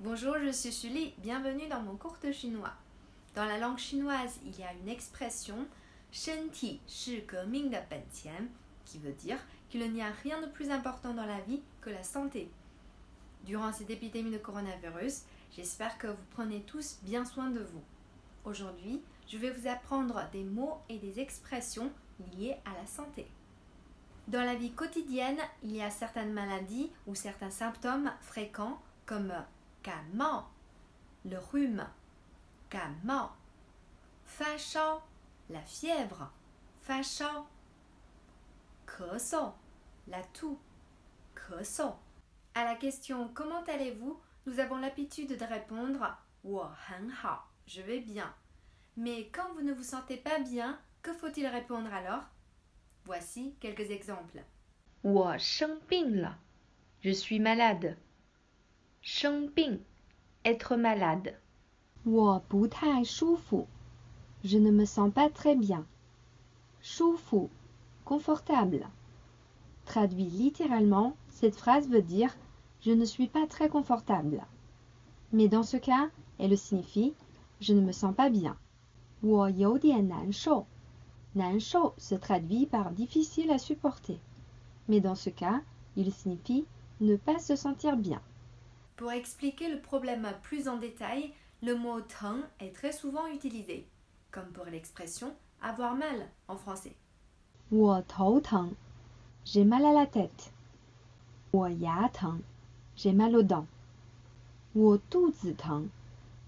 Bonjour, je suis Julie, bienvenue dans mon cours de chinois. Dans la langue chinoise, il y a une expression «身体是革命的本钱» qui veut dire qu'il n'y a rien de plus important dans la vie que la santé. Durant cette épidémie de coronavirus, j'espère que vous prenez tous bien soin de vous. Aujourd'hui, je vais vous apprendre des mots et des expressions liées à la santé. Dans la vie quotidienne, il y a certaines maladies ou certains symptômes fréquents comme 感冒, le rhume, 感冒, 发烧, la fièvre, 发烧, 咳嗽, la toux, 咳嗽. À la question comment allez-vous, nous avons l'habitude de répondre 我很好, je vais bien. Mais quand vous ne vous sentez pas bien, que faut-il répondre alors? Voici quelques exemples. 我生病了, je suis malade. 生病, être malade. 我不太舒服, je ne me sens pas très bien. 舒服, confortable. Traduit littéralement, cette phrase veut dire je ne suis pas très confortable. Mais dans ce cas, elle signifie je ne me sens pas bien. 我有点难受. 难受 se traduit par difficile à supporter. Mais dans ce cas, il signifie ne pas se sentir bien. Pour expliquer le problème plus en détail, le mot 疼 est très souvent utilisé, comme pour l'expression avoir mal en français. 我头疼, j'ai mal à la tête. 我牙疼, j'ai mal aux dents. 我肚子疼,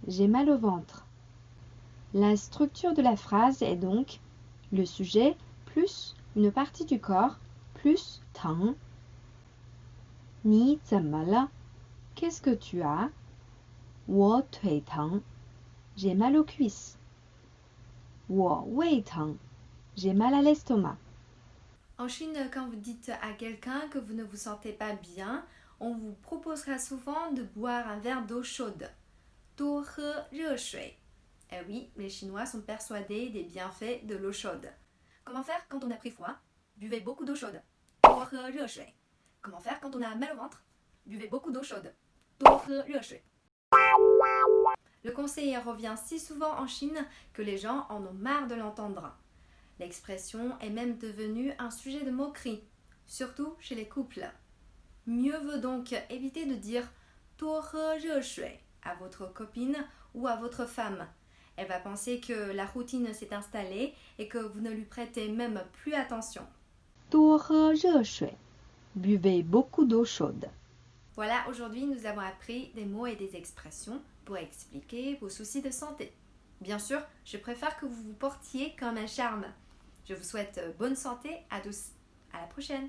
j'ai mal au ventre. La structure de la phrase est donc le sujet plus une partie du corps plus 疼. 你怎么了? Qu'est-ce que tu as? 我腿疼, j'ai mal aux cuisses. 我胃疼, j'ai mal à l'estomac. En Chine, quand vous dites à quelqu'un que vous ne vous sentez pas bien, on vous proposera souvent de boire un verre d'eau chaude. 多喝热水. Eh oui, les Chinois sont persuadés des bienfaits de l'eau chaude. Comment faire quand on a pris froid? Buvez beaucoup d'eau chaude. 多喝热水. Comment faire quand on a mal au ventre? Buvez beaucoup d'eau chaude. 多喝热水. Le conseiller revient si souvent en Chine que les gens en ont marre de l'entendre. L'expression est même devenue un sujet de moquerie, surtout chez les couples. Mieux vaut donc éviter de dire 多喝热水 à votre copine ou à votre femme. Elle va penser que la routine s'est installée et que vous ne lui prêtez même plus attention. 多喝热水. Buvez beaucoup d'eau chaude. Voilà, aujourd'hui nous avons appris des mots et des expressions pour expliquer vos soucis de santé. Bien sûr, je préfère que vous vous portiez comme un charme. Je vous souhaite bonne santé à tous. À la prochaine!